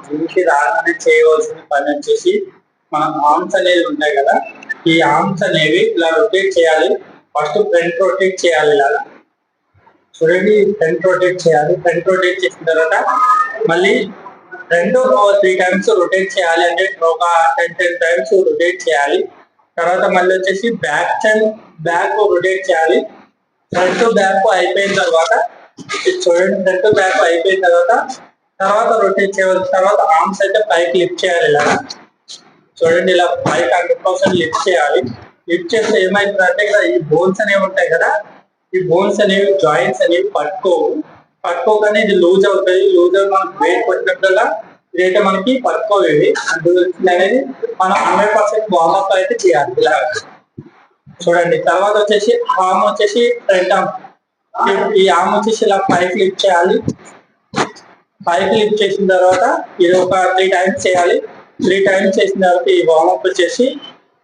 Gym కి రాగానే చేయవలసిన పని వచ్చేసి మన ఆర్మ్స్ అనేవి ఉంటాయి కదా, ఈ ఆర్మ్స్ అనేవి ఇలా రొటేట్ చేయాలి. ఫస్ట్ ఫ్రంట్ రొటేట్ చేయాలి ఇలా చూడండి, ఫ్రంట్ రొటేట్ చేయాలి. ఫ్రంట్ రొటేట్ చేసిన తర్వాత మళ్ళీ 2-3 టైమ్స్ రొటేట్ చేయాలి, అంటే ఒక 10 టైమ్స్ రొటేట్ చేయాలి. తర్వాత మళ్ళీ వచ్చేసి బ్యాక్ రొటేట్ చేయాలి. ఫ్రంట్ బ్యాక్ అయిపోయిన తర్వాత చూడండి, ఫ్రంట్ బ్యాక్ అయిపోయిన తర్వాత రొటేట్ చేయవలసిన తర్వాత ఆర్మ్స్ అయితే పైకి లిఫ్ట్ చేయాలి. ఇలా చూడండి, ఇలా పైకి 100% లిఫ్ట్ చేయాలి. లిఫ్ట్ చేస్తే ఏమైతుందంటే ఇక్కడ ఈ బోన్స్ అనేవి ఉంటాయి కదా, ఈ బోన్స్ అనేవి జాయింట్స్ అనేవి పట్టుకోగానే ఇది లూజ్ అవుతాయి. లూజ్ అవి మనకు వెయిట్ పట్టినప్పుడల్లా ఇదైతే మనకి పట్టుకోలేదు. అనేది మనం 100% వార్మప్ అయితే చేయాలి. ఇలా చూడండి, తర్వాత వచ్చేసి ఆర్మ్ వచ్చేసి ఫ్రంట్ ఆర్మ్, ఈ ఆర్మ్ వచ్చేసి ఇలా పైకి లిఫ్ట్ చేయాలి. పైకి లిఫ్ట్ చేసిన తర్వాత ఇది ఒక 3 టైమ్స్ చేయాలి. 3 టైమ్స్ చేసిన తర్వాత ఈ వార్మప్ వచ్చేసి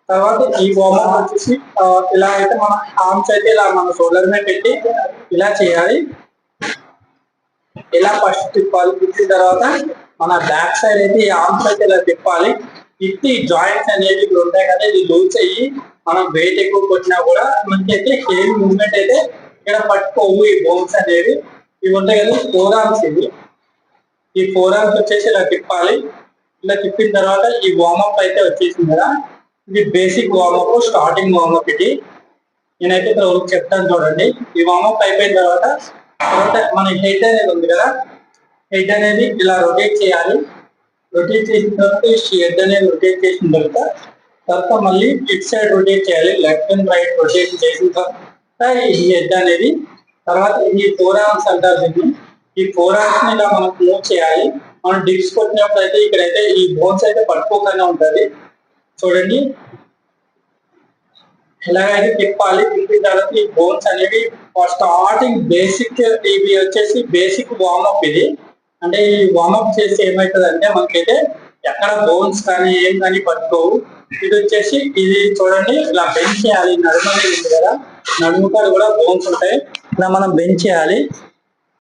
తర్వాత ఈ వార్మప్ వచ్చేసి ఇలా అయితే మన ఆర్మ్స్ అయితే ఇలా మన షోల్డర్ మీద పెట్టి ఇలా చేయాలి. ఇలా ఫస్ట్ తిప్పాలి. తిప్పిన తర్వాత మన బ్యాక్ సైడ్ అయితే ఈ ఆర్మ్స్ అయితే ఇలా తిప్పాలి. తిప్పి జాయింట్స్ అనేవి ఇప్పుడు ఉంటాయి కదా, ఇది లూజ్ అయ్యి మనం వెయిట్ ఎక్కువ కొట్టినా కూడా మనకి అయితే హెవీ మూవ్మెంట్ అయితే ఇక్కడ పట్టుకోవు. ఈ బోన్స్ అనేవి ఇవి ఉంటాయి కదా, 4 ఆర్మ్స్ ఇవి. ఈ 4 ఆర్మ్స్ వచ్చేసి ఇలా తిప్పాలి. ఇలా తిప్పిన తర్వాత ఈ వార్మప్ అయితే వచ్చేసింది కదా, ఇది బేసిక్ వార్మప్, స్టార్టింగ్ వార్మప్. ఇది నేనైతే ఇక్కడ చెప్తాను చూడండి. ఈ వార్మప్ అయిపోయిన తర్వాత మన హెడ్ అనేది ఉంది కదా, హెడ్ అనేది ఇలా రొటేట్ చేయాలి. రొటేట్ చేసిన తర్వాత ఈ హెడ్ అనేది రొటేట్ చేసిన తర్వాత మళ్ళీ ఇట్ సైడ్ రొటేట్ చేయాలి. లెఫ్ట్ అండ్ రైట్ రొటేట్ చేసిన తర్వాత ఈ హెడ్ అనేది తర్వాత ఈ 4 ఆర్మ్స్ అంటారు దీన్ని. ఈ 4 ఆర్మ్స్ ఇలా మనం మూవ్ చేయాలి. మనం డిప్స్ కొట్టినప్పుడు అయితే ఇక్కడైతే ఈ బోన్స్ అయితే పట్టుకోకుండా ఉంటుంది. చూడండి, ఇలాగైతే తిప్పాలి. తిప్పిన తర్వాత ఈ బోన్స్ అనేవి స్టార్టింగ్ బేసిక్, ఇవి వచ్చేసి బేసిక్ వార్మప్. ఇది అంటే ఈ వార్మప్ చేస్తే ఏమవుతుంది అంటే మనకైతే ఎక్కడ బోన్స్ కానీ ఏం కానీ పట్టుకోవు. ఇది వచ్చేసి ఇది చూడండి, ఇలా బెంచ్ చేయాలి. నడుము అనేది ఉంది కదా, నడుము కాడ కూడా బోన్స్ ఉంటాయి. ఇలా మనం బెంచ్ చేయాలి.